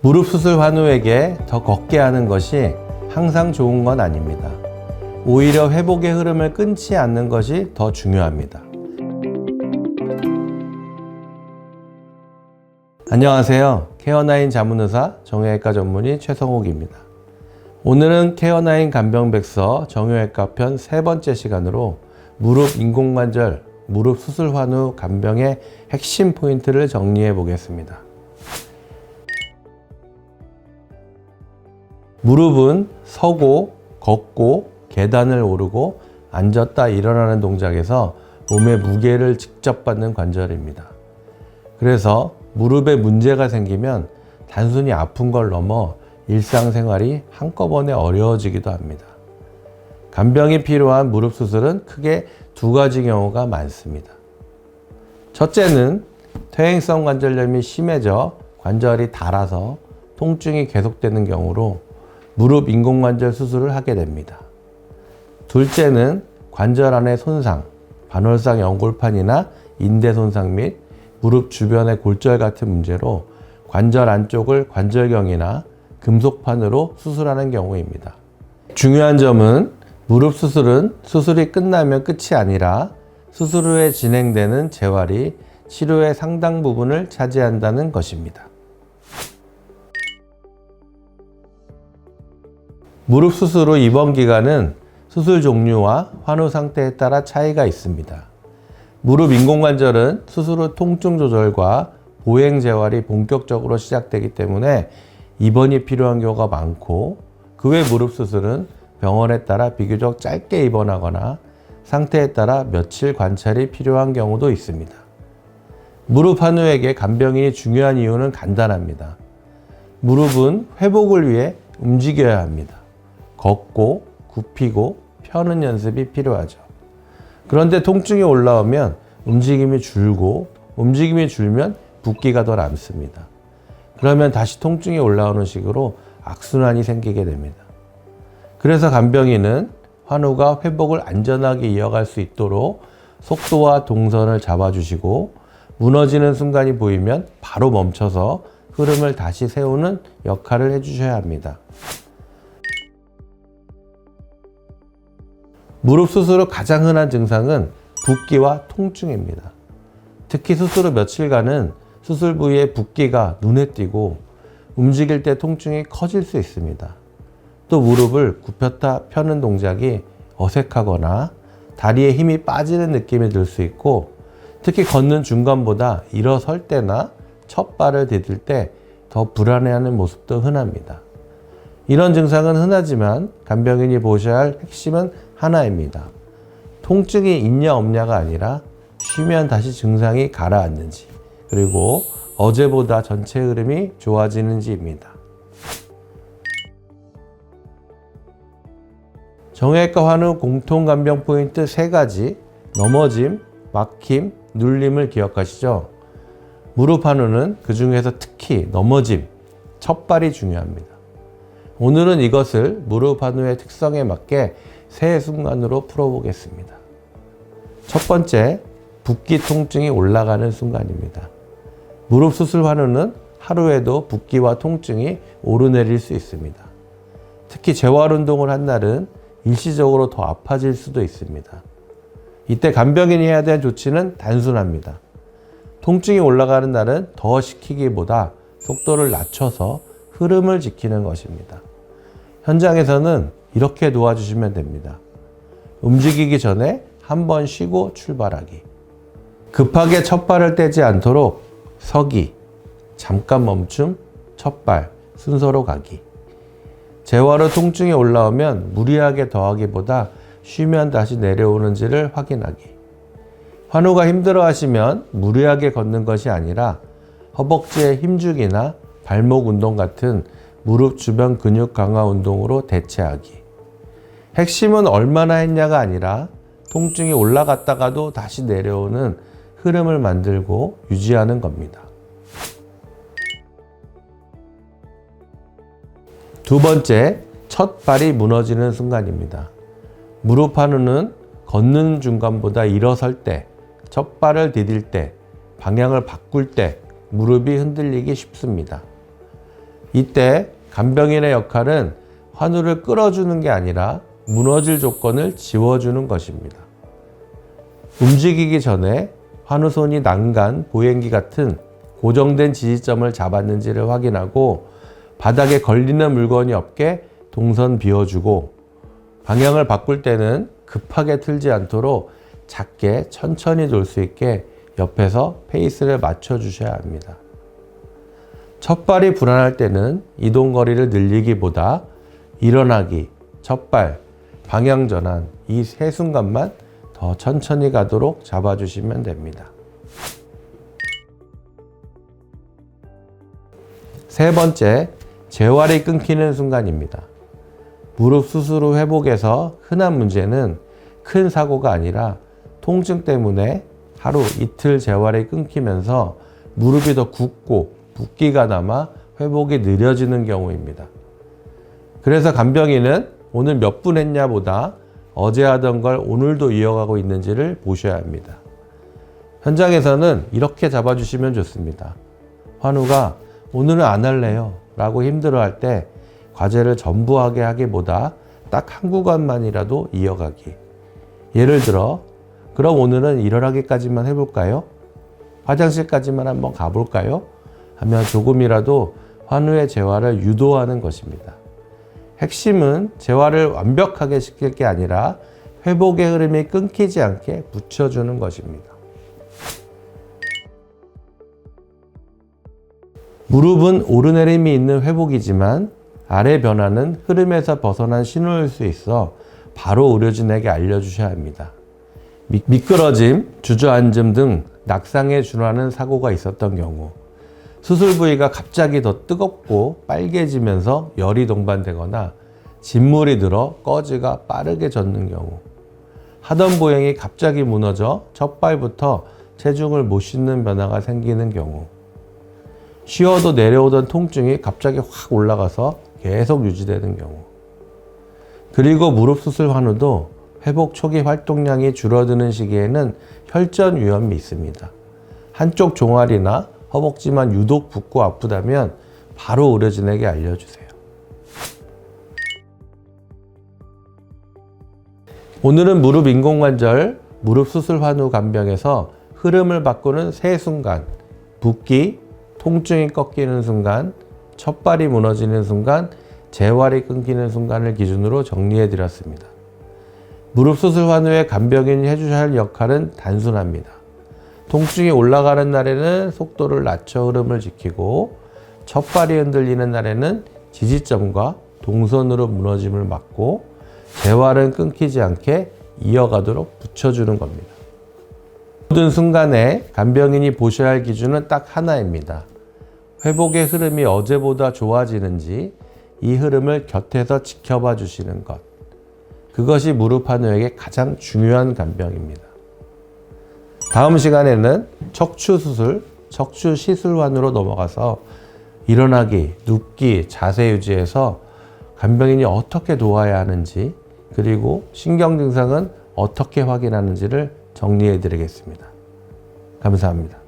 무릎 수술 환우에게 더 걷게 하는 것이 항상 좋은 건 아닙니다. 오히려 회복의 흐름을 끊지 않는 것이 더 중요합니다. 안녕하세요. 케어나인 자문의사 정형외과 전문의 최성욱입니다. 오늘은 케어나인 간병백서 정형외과 편 세 번째 시간으로 무릎 인공관절, 무릎 수술 환우 간병의 핵심 포인트를 정리해 보겠습니다. 무릎은 서고, 걷고, 계단을 오르고, 앉았다 일어나는 동작에서 몸의 무게를 직접 받는 관절입니다. 그래서 무릎에 문제가 생기면 단순히 아픈 걸 넘어 일상생활이 한꺼번에 어려워지기도 합니다. 간병이 필요한 무릎 수술은 크게 두 가지 경우가 많습니다. 첫째는 퇴행성 관절염이 심해져 관절이 닳아서 통증이 계속되는 경우로 무릎 인공관절 수술을 하게 됩니다. 둘째는 관절 안의 손상, 반월상 연골판이나 인대 손상 및 무릎 주변의 골절 같은 문제로 관절 안쪽을 관절경이나 금속판으로 수술하는 경우입니다. 중요한 점은 무릎 수술은 수술이 끝나면 끝이 아니라 수술 후에 진행되는 재활이 치료의 상당 부분을 차지한다는 것입니다. 무릎 수술 후 입원 기간은 수술 종류와 환우 상태에 따라 차이가 있습니다. 무릎 인공관절은 수술 후 통증 조절과 보행 재활이 본격적으로 시작되기 때문에 입원이 필요한 경우가 많고, 그 외 무릎 수술은 병원에 따라 비교적 짧게 입원하거나 상태에 따라 며칠 관찰이 필요한 경우도 있습니다. 무릎 환우에게 간병인이 중요한 이유는 간단합니다. 무릎은 회복을 위해 움직여야 합니다. 걷고, 굽히고, 펴는 연습이 필요하죠. 그런데 통증이 올라오면 움직임이 줄고, 움직임이 줄면 붓기가 더 남습니다. 그러면 다시 통증이 올라오는 식으로 악순환이 생기게 됩니다. 그래서 간병인은 환우가 회복을 안전하게 이어갈 수 있도록 속도와 동선을 잡아주시고, 무너지는 순간이 보이면 바로 멈춰서 흐름을 다시 세우는 역할을 해주셔야 합니다. 무릎 수술 후 가장 흔한 증상은 붓기와 통증입니다. 특히 수술 후 며칠간은 수술 부위의 붓기가 눈에 띄고 움직일 때 통증이 커질 수 있습니다. 또 무릎을 굽혔다 펴는 동작이 어색하거나 다리에 힘이 빠지는 느낌이 들 수 있고, 특히 걷는 중간보다 일어설 때나 첫 발을 디딜 때 더 불안해하는 모습도 흔합니다. 이런 증상은 흔하지만 간병인이 보셔야 할 핵심은 하나입니다. 통증이 있냐 없냐가 아니라 쉬면 다시 증상이 가라앉는지, 그리고 어제보다 전체 흐름이 좋아지는지입니다. 정형외과 환우 공통 간병 포인트 3가지, 넘어짐, 막힘, 눌림을 기억하시죠? 무릎 환우는 그 중에서 특히 넘어짐, 첫 발이 중요합니다. 오늘은 이것을 무릎 환우의 특성에 맞게 세 순간으로 풀어보겠습니다. 첫 번째, 붓기 통증이 올라가는 순간입니다. 무릎 수술 환우는 하루에도 붓기와 통증이 오르내릴 수 있습니다. 특히 재활 운동을 한 날은 일시적으로 더 아파질 수도 있습니다. 이때 간병인이 해야 될 조치는 단순합니다. 통증이 올라가는 날은 더 시키기보다 속도를 낮춰서 흐름을 지키는 것입니다. 현장에서는 이렇게 도와주시면 됩니다. 움직이기 전에 한 번 쉬고 출발하기. 급하게 첫 발을 떼지 않도록 서기, 잠깐 멈춤, 첫 발, 순서로 가기. 재활 후 통증이 올라오면 무리하게 더하기보다 쉬면 다시 내려오는지를 확인하기. 환우가 힘들어하시면 무리하게 걷는 것이 아니라 허벅지의 힘주기나 발목 운동 같은 무릎 주변 근육 강화 운동으로 대체하기. 핵심은 얼마나 했냐가 아니라 통증이 올라갔다가도 다시 내려오는 흐름을 만들고 유지하는 겁니다. 두 번째, 첫 발이 무너지는 순간입니다. 무릎 환우는 걷는 중간보다 일어설 때, 첫 발을 디딜 때, 방향을 바꿀 때 무릎이 흔들리기 쉽습니다. 이때 간병인의 역할은 환우를 끌어주는 게 아니라 무너질 조건을 지워주는 것입니다. 움직이기 전에 환우손이 난간, 보행기 같은 고정된 지지점을 잡았는지를 확인하고 바닥에 걸리는 물건이 없게 동선 비워주고 방향을 바꿀 때는 급하게 틀지 않도록 작게 천천히 돌 수 있게 옆에서 페이스를 맞춰주셔야 합니다. 첫발이 불안할 때는 이동거리를 늘리기보다 일어나기, 첫발, 방향 전환 이 세 순간만 더 천천히 가도록 잡아주시면 됩니다. 세 번째, 재활이 끊기는 순간입니다. 무릎 수술 후 회복에서 흔한 문제는 큰 사고가 아니라 통증 때문에 하루 이틀 재활이 끊기면서 무릎이 더 굽고 붓기가 남아 회복이 느려지는 경우입니다. 그래서 간병인은 오늘 몇 분 했냐보다 어제 하던 걸 오늘도 이어가고 있는지를 보셔야 합니다. 현장에서는 이렇게 잡아주시면 좋습니다. 환우가 오늘은 안 할래요 라고 힘들어할 때 과제를 전부 하게 하기보다 딱 한 구간만이라도 이어가기. 예를 들어 그럼 오늘은 일어나기까지만 해볼까요? 화장실까지만 한번 가볼까요? 하면 조금이라도 환우의 재활을 유도하는 것입니다. 핵심은 재활을 완벽하게 시킬 게 아니라 회복의 흐름이 끊기지 않게 붙여주는 것입니다. 무릎은 오르내림이 있는 회복이지만 아래 변화는 흐름에서 벗어난 신호일 수 있어 바로 의료진에게 알려주셔야 합니다. 미끄러짐, 주저앉음 등 낙상에 준하는 사고가 있었던 경우, 수술 부위가 갑자기 더 뜨겁고 빨개지면서 열이 동반되거나 진물이 들어 꺼지가 빠르게 젖는 경우, 하던 보행이 갑자기 무너져 첫 발부터 체중을 못 싣는 변화가 생기는 경우, 쉬어도 내려오던 통증이 갑자기 확 올라가서 계속 유지되는 경우, 그리고 무릎 수술 환우도 회복 초기 활동량이 줄어드는 시기에는 혈전 위험이 있습니다. 한쪽 종아리나 허벅지만 유독 붓고 아프다면 바로 의료진에게 알려주세요. 오늘은 무릎 인공관절, 무릎 수술 환우 간병에서 흐름을 바꾸는 세 순간, 붓기, 통증이 꺾이는 순간, 첫발이 무너지는 순간, 재활이 끊기는 순간을 기준으로 정리해 드렸습니다. 무릎 수술 환우의 간병인이 해주셔야 할 역할은 단순합니다. 통증이 올라가는 날에는 속도를 낮춰 흐름을 지키고 첫발이 흔들리는 날에는 지지점과 동선으로 무너짐을 막고 재활은 끊기지 않게 이어가도록 붙여주는 겁니다. 모든 순간에 간병인이 보셔야 할 기준은 딱 하나입니다. 회복의 흐름이 어제보다 좋아지는지 이 흐름을 곁에서 지켜봐 주시는 것. 그것이 무릎 환우에게 가장 중요한 간병입니다. 다음 시간에는 척추 수술, 척추 시술환으로 넘어가서 일어나기, 눕기, 자세 유지에서 간병인이 어떻게 도와야 하는지, 그리고 신경 증상은 어떻게 확인하는지를 정리해 드리겠습니다. 감사합니다.